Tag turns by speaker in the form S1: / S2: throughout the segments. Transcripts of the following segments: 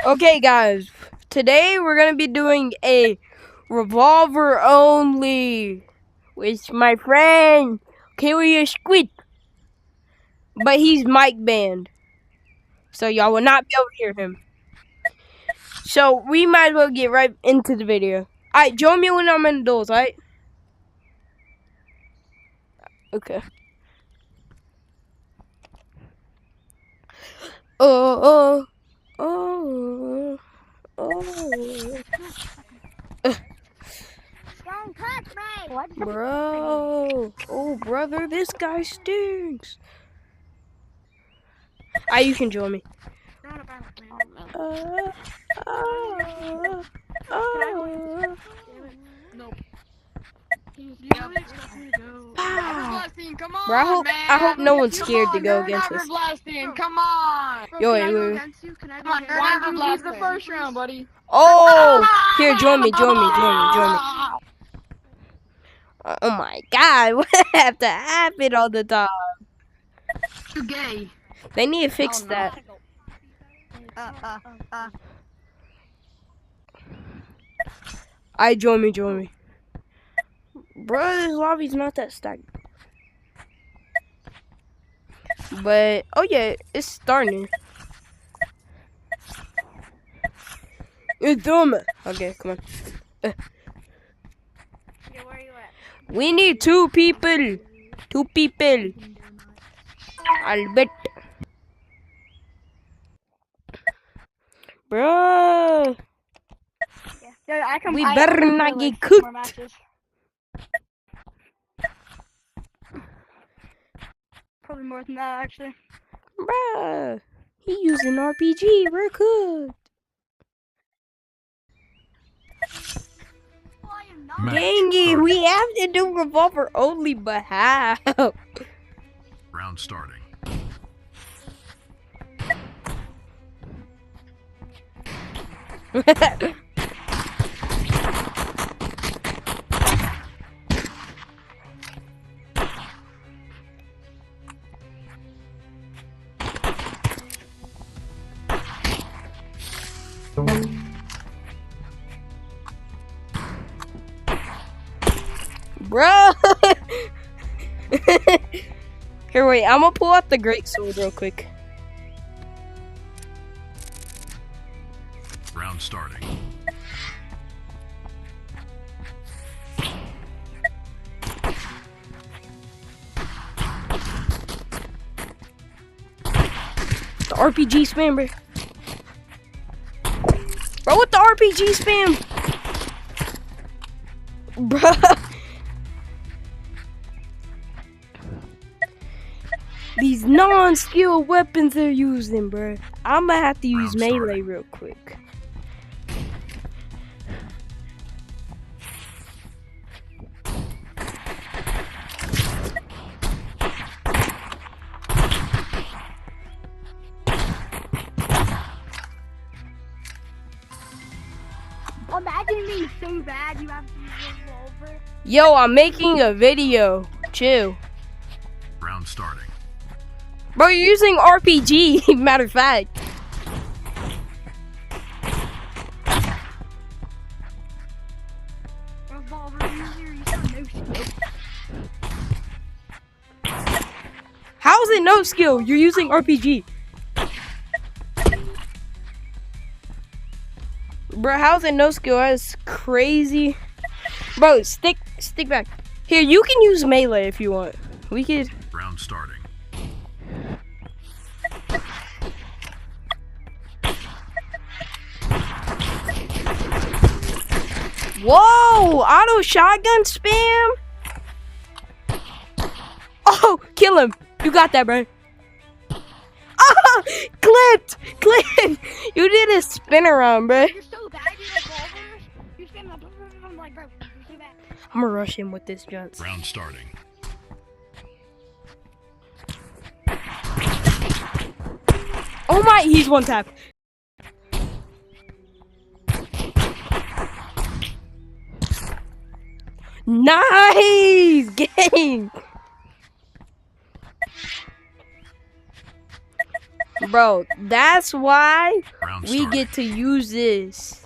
S1: Okay, guys. Today we're gonna be doing a revolver only with my friend Curious Squid, but he's mic banned, so y'all will not be able to hear him. So we might as well get right into the video. Alright, join me when I'm in the doors, alright? Okay. Oh, oh, oh, oh.
S2: Don't touch me! What?
S1: Bro. Oh, brother, this guy stinks. Alright, you can join me. Uh, uh,
S3: Nope.
S1: Pow.
S3: Blasting, come on,
S1: Bro, I hope no one's scared to go against us.
S3: Blasting, come on.
S1: Yo,
S3: Can I go
S1: wait.
S3: against you? Can I go against you? Why don't you leave the first round, buddy?
S1: Oh, here, join me. Oh my God, what have to happen all the time?
S3: You gay.
S1: They need to fix that. Join me. Bro, this lobby's not that stacked. But, oh yeah, it's starting. It's dumb. Okay, come on.
S2: Yeah, where are you at?
S1: We need 2 people. 2 people. I'll bet. Bro.
S2: Yeah,
S1: We better not get cooked.
S2: Probably more than that, actually.
S1: Bruh. He using RPG. We're cooked. Dang it, we have to do revolver only, but how?
S4: Round starting.
S1: Bro. Here, wait, I'm gonna pull out the great sword real quick.
S4: Round starting.
S1: The RPG spam, bro. Bro, what the RPG spam? Bro. These non-skilled weapons they're using, bro. I'm gonna have to use melee real quick.
S2: Imagine being so bad you have to use a revolver.
S1: Yo, I'm making a video. Chill.
S4: Round starting.
S1: Bro, you're using RPG, matter of fact.
S2: Revolver user, you got no skill.
S1: How is it no skill? You're using RPG. Bro, how's it no skill? That's crazy. Bro, stick back. Here, you can use melee if you want. We could.
S4: Round starting.
S1: Whoa! Auto shotgun spam? Oh, kill him. You got that, bro. Oh, clipped. You did a spin around, bro.
S2: You're so bad, you revolvers. You're spamming I'm like, bro, you're so bad.
S1: I'm gonna rush him with this Johnson.
S4: Round starting.
S1: Oh my, he's one tap. Nice game. Bro, that's why
S4: Round
S1: we
S4: starting.
S1: get to use this.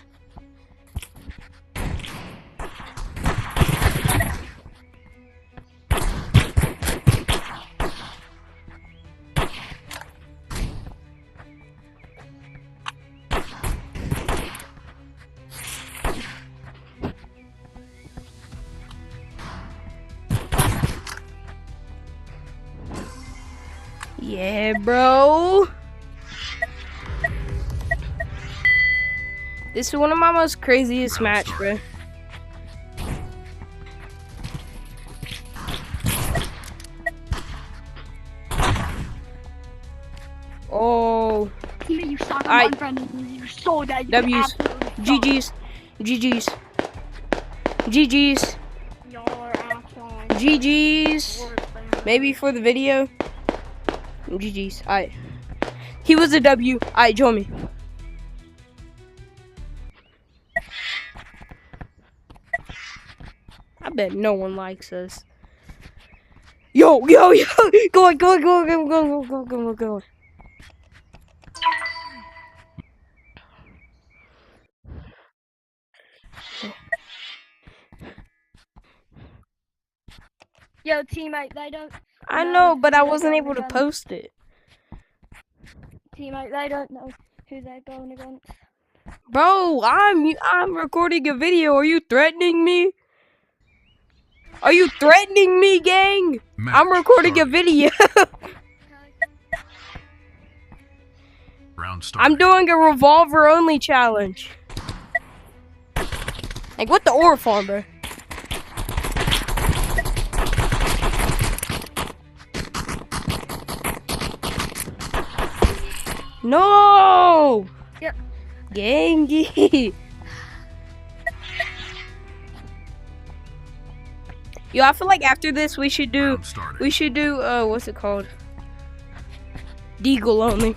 S1: Yeah, bro. This is one of my most craziest
S4: Round
S1: match,
S4: starting.
S1: bro. Oh,
S2: Teammate, you suck.
S1: I-
S2: I'm unfriending you so that you
S1: W's,
S2: absolutely suck.
S1: GG's, GG's,
S2: Y'all are actually
S1: GG's.
S2: worse than
S1: Maybe for the video. GG's. Alright. He was a W. Alright, join me. I bet no one likes us. Yo! Go on, go on, go on, go on, go on, go on, go on, go on.
S2: Yo, teammate, they don't.
S1: I
S2: know
S1: know, but
S2: who
S1: I
S2: they're
S1: wasn't
S2: going
S1: able to
S2: against.
S1: post it.
S2: Teammate, they don't know who they're going against.
S1: Bro, I'm recording a video. Are you threatening me? Are you threatening me, gang?
S4: Match
S1: I'm recording a
S4: started.
S1: video.
S4: Round starting.
S1: I'm doing a revolver only challenge. Like, what the ore farm, bro? No!
S2: Yep.
S1: Gangy. Yo, I feel like after this we should do
S4: Round starting.
S1: what's it called? Deagle only.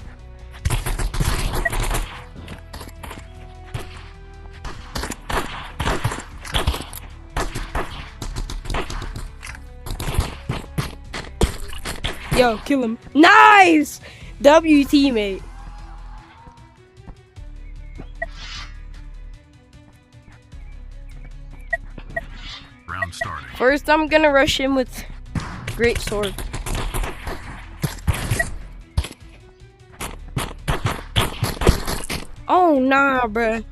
S1: Yo, kill him. Nice! W teammate.
S4: Round starting.
S1: First, I'm gonna rush him with great sword. Oh, nah, bruh.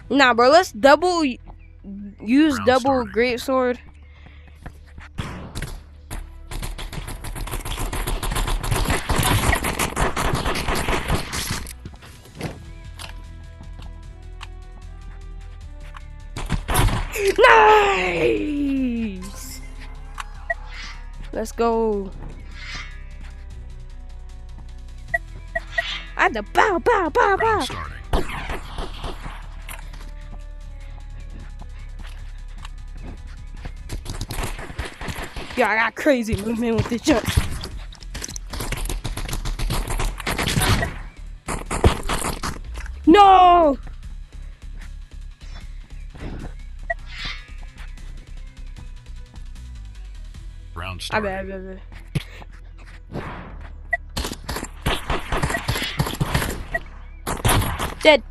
S1: Nah, bro, let's use
S4: Round
S1: double
S4: starting.
S1: great sword. Nice! Let's go. I had to bow, bow, bow, bow.
S4: Round starting.
S1: Yeah, I got crazy movement with this jump. No!
S4: Round
S1: I
S4: starting.
S1: bet. Dead.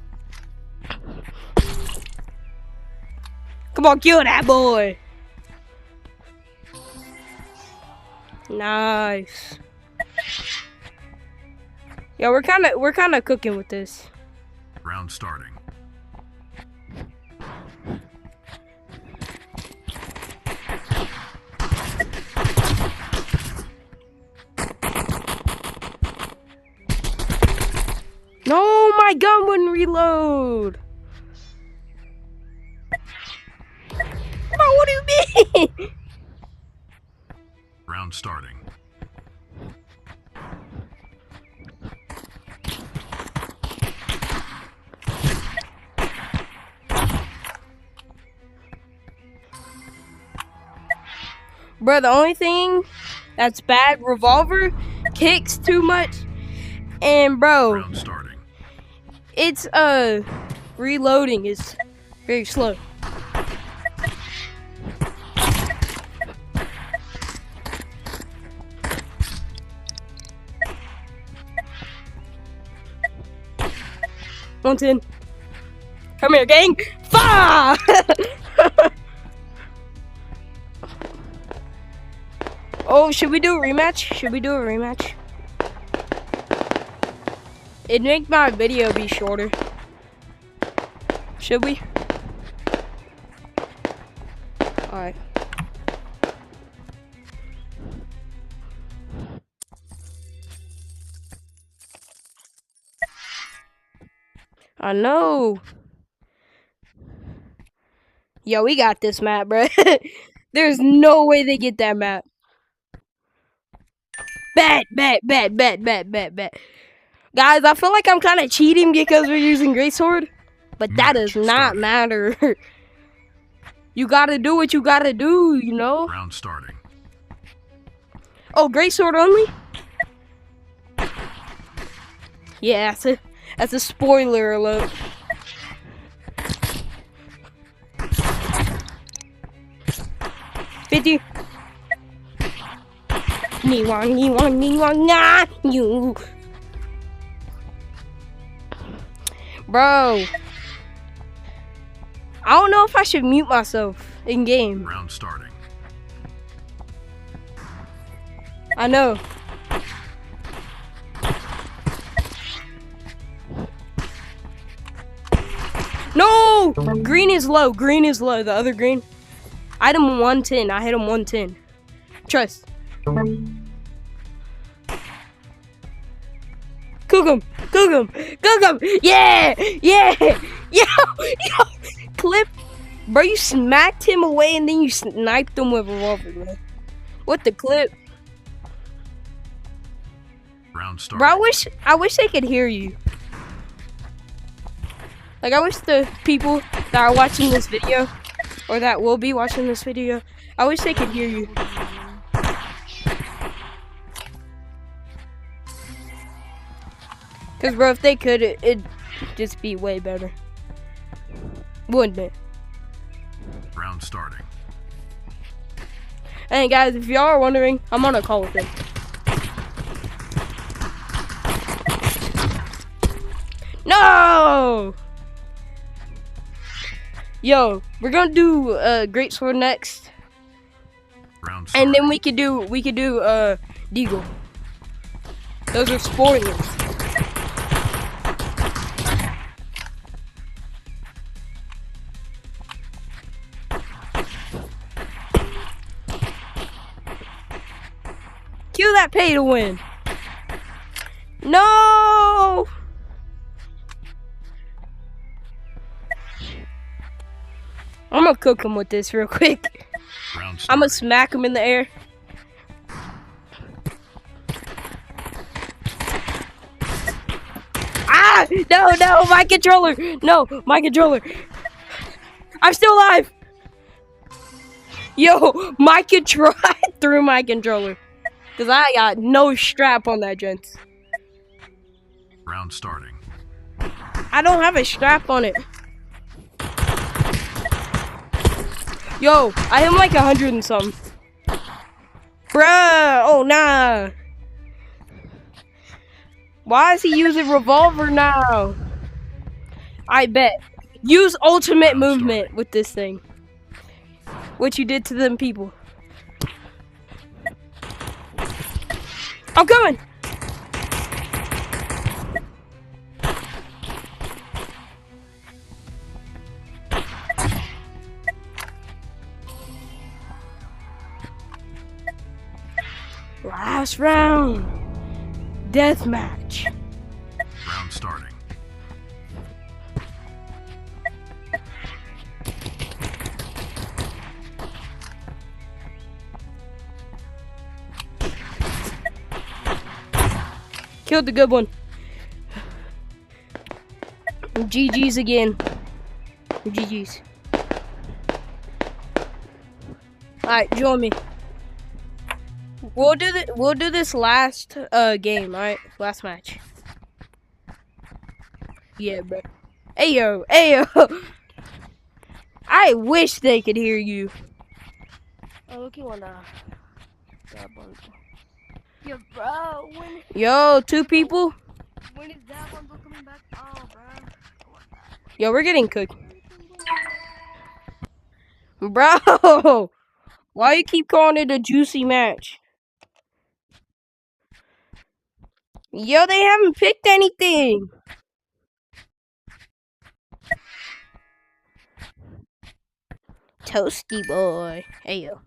S1: Come on, kill that boy. Nice. Yeah, we're kind of cooking with this.
S4: Round starting.
S1: No, my gun wouldn't reload. Bro, what do you mean?
S4: Round starting.
S1: Bro, the only thing that's bad, Revolver kicks too much. And bro,
S4: Round starting.
S1: it's reloading is very slow. 110. Come here, gang. Fire! Oh, should we do a rematch? Should we do a rematch? It'd make my video be shorter. Should we? Alright. I know. Yo, we got this map, bro. There's no way they get that map. Bet. Guys, I feel like I'm kind of cheating because we're using Greatsword, but that does not matter. You gotta do what you gotta do, you know?
S4: Round starting.
S1: Oh, Greatsword only? Yeah, that's a spoiler alert. $50. You. Bro. I don't know if I should mute myself in game.
S4: Round starting.
S1: I know. No! Green is low. The other green. I hit him 110. I hit him 110. Trust. Cook him. Yeah. Yo. Clip. Bro, you smacked him away and then you sniped him with a revolver, man. What the clip?
S4: Round starting.
S1: Bro, I wish they could hear you. Like, I wish the people that are watching this video, or that will be watching this video, I wish they could hear you. Because, bro, if they could, it'd just be way better. Wouldn't it?
S4: Round starting.
S1: And guys, if y'all are wondering, I'm on a call with him. No! Yo, we're gonna do Greatsword next.
S4: Round starting.
S1: And then we could do Deagle. Those are spoilers. Kill that pay to win. No! I'm gonna cook him with this real quick. I'm gonna smack him in the air. Ah! No, my controller! No, my controller! I'm still alive! Yo, my controller threw my controller. Cause I got no strap on that, gents.
S4: Round starting.
S1: I don't have a strap on it. Yo, I am like 100 and something. Bruh, oh nah. Why is he using Revolver now? I bet. Use ultimate movement with this thing. What you did to them people. I'm coming! Last round. Deathmatch.
S4: Round starting.
S1: Killed the good one. GG's again. GG's. Alright, join me. We'll do this last game, alright? Last match. Yeah, bro. Ayo. I wish they could hear you. Oh, look, you wanna grab one.
S2: Yo, bro,
S1: Yo, two people.
S2: when is that bundle coming back? Oh, bro.
S1: Yo, we're getting cooked. Bro! Why you keep calling it a juicy match? Yo, they haven't picked anything. Toasty boy. Hey, yo.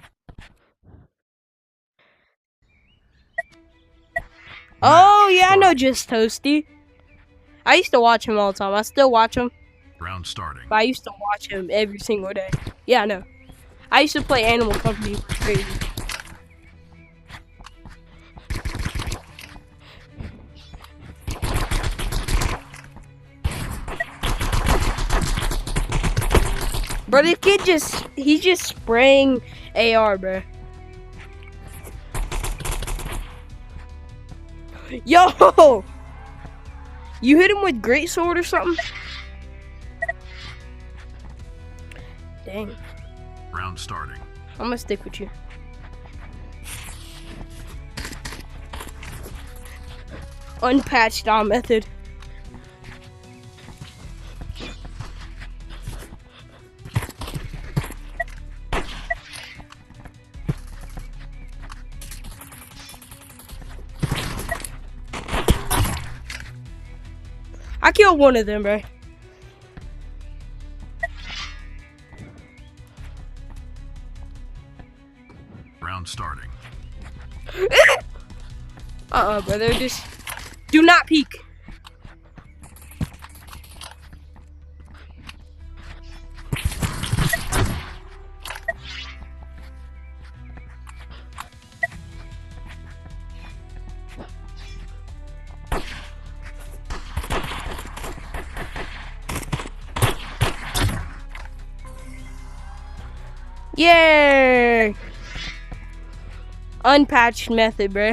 S1: Oh, yeah, I know Just Toasty. I used to watch him all the time. I still watch him.
S4: Round starting.
S1: But I used to watch him every single day. Yeah, I know. I used to play Animal Company. Crazy. Bro, this kid he's just spraying AR, bro. Yo! You hit him with great sword or something? Dang.
S4: Round starting.
S1: I'm gonna stick with you. Unpatched method. I killed one of them, bro.
S4: Round starting.
S1: Brother, just do not peek. Yay! Unpatched method, bro.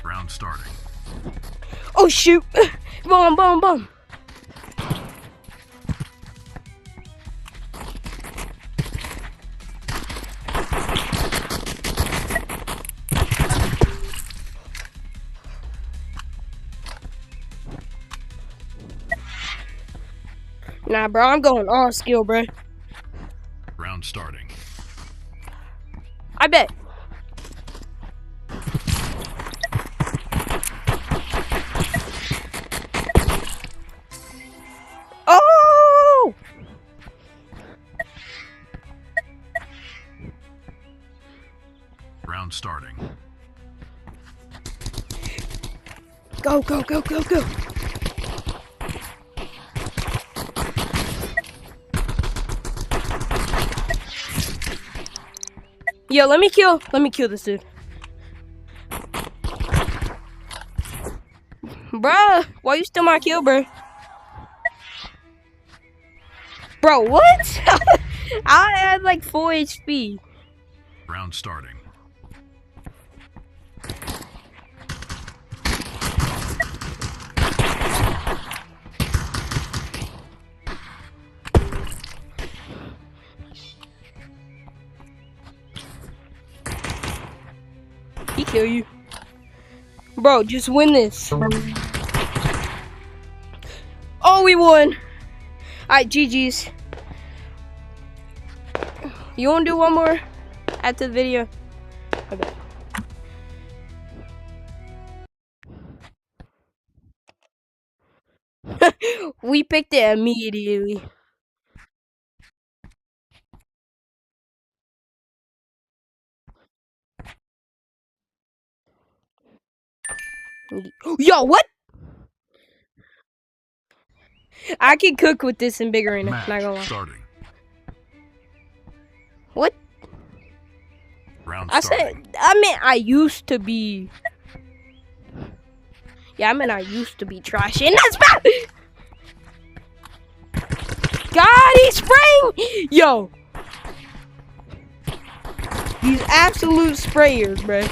S4: Round starting.
S1: Oh shoot! Boom, boom, boom. Nah, bro, I'm going all skill, bro.
S4: Round starting.
S1: I bet. Oh!
S4: Round starting.
S1: Go, go, go, go, go. Yo, let me kill this dude. Bruh, why you steal my kill, bro? Bro, what? I had like 4 HP.
S4: Round starting.
S1: He kill you. Bro, just win this. Oh, we won. Alright, GG's. You wanna do one more after the video? Okay. We picked it immediately. Yo, what? I can cook with this in big arena.
S4: Match
S1: Not gonna lie.
S4: starting.
S1: What?
S4: Round
S1: I
S4: starting.
S1: said, I meant I used to be. Yeah, I meant I used to be trashy. And that's bad. God, he's spraying. Yo. These absolute sprayers, bro.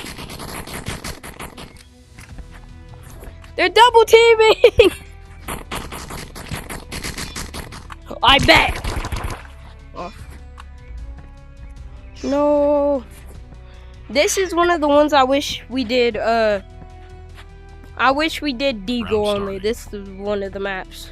S1: They're double teaming. I bet. Oh. No. This is one of the ones I wish we did. I wish we did Deagle only. This is one of the maps.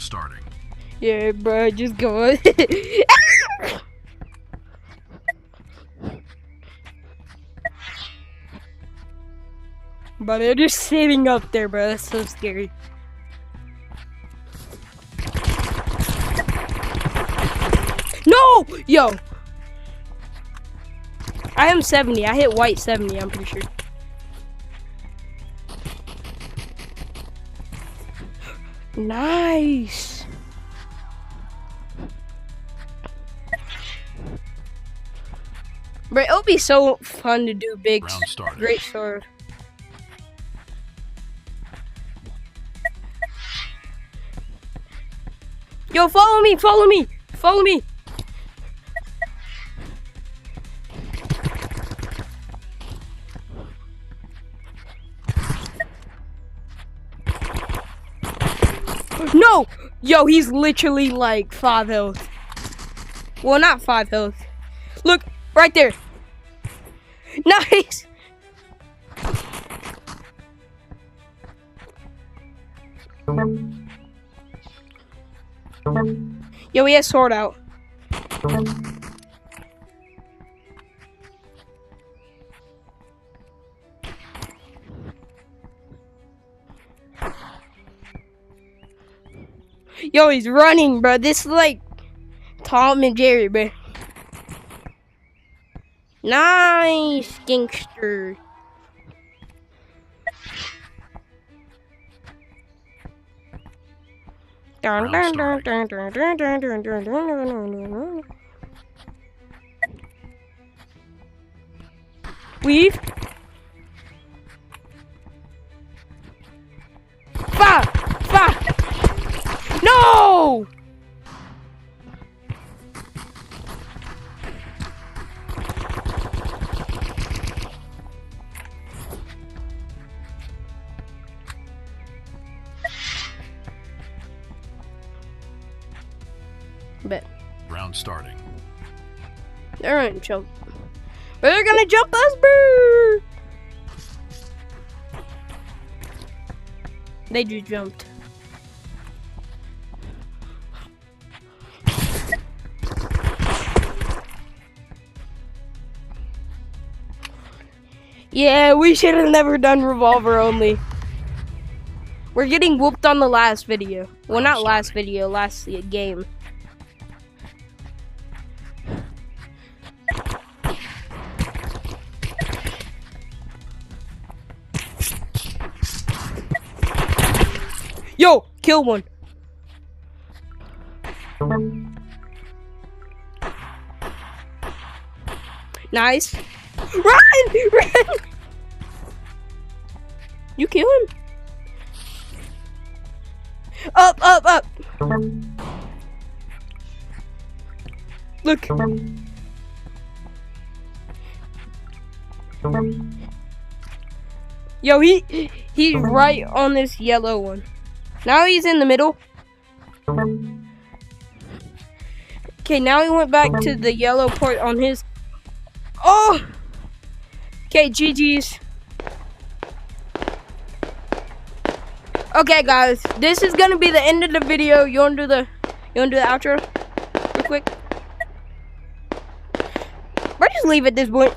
S4: Round starting.
S1: Yeah, bro, just go. But they're just sitting up there, bro. That's so scary. No! Yo! I am 70. I hit white 70, I'm pretty sure. Nice! Bro, it'll be so fun to do big,
S4: Round started.
S1: great sword. Yo, follow me, follow me, follow me. No! Yo, he's literally like 5 health. Well, not 5 health. Look, right there. Nice! Yo, he has sword out. Yo, he's running, bro. This is like Tom and Jerry, bro. Nice, gangster. Weave. Fire! Fire! No! Bet.
S4: Round starting.
S1: They're gonna jump. They're gonna jump us, bro! They just jumped. Yeah, we should have never done revolver only. We're getting whooped on the last video. Well, not last video, last game. Yo, kill one. Nice. Run! Run! You kill him? Up, up, up. Look. Yo, he's right on this yellow one. Now he's in the middle. Okay, now he went back to the yellow part on his. Oh! Okay, GG's. Okay, guys, this is gonna be the end of the video. You wanna do the outro real quick? Or just leave at this point.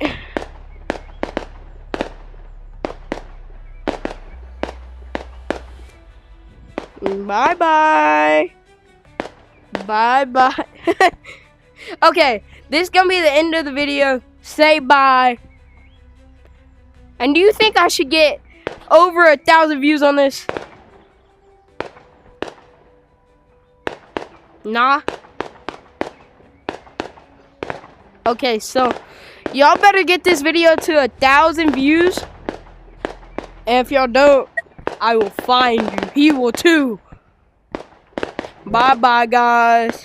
S1: Bye bye. Bye bye. Okay, this is gonna be the end of the video. Say bye. And do you think I should get over 1,000 views on this? Nah. Okay, so y'all better get this video to 1,000 views. And if y'all don't, I will find you. He will too. Bye bye, guys.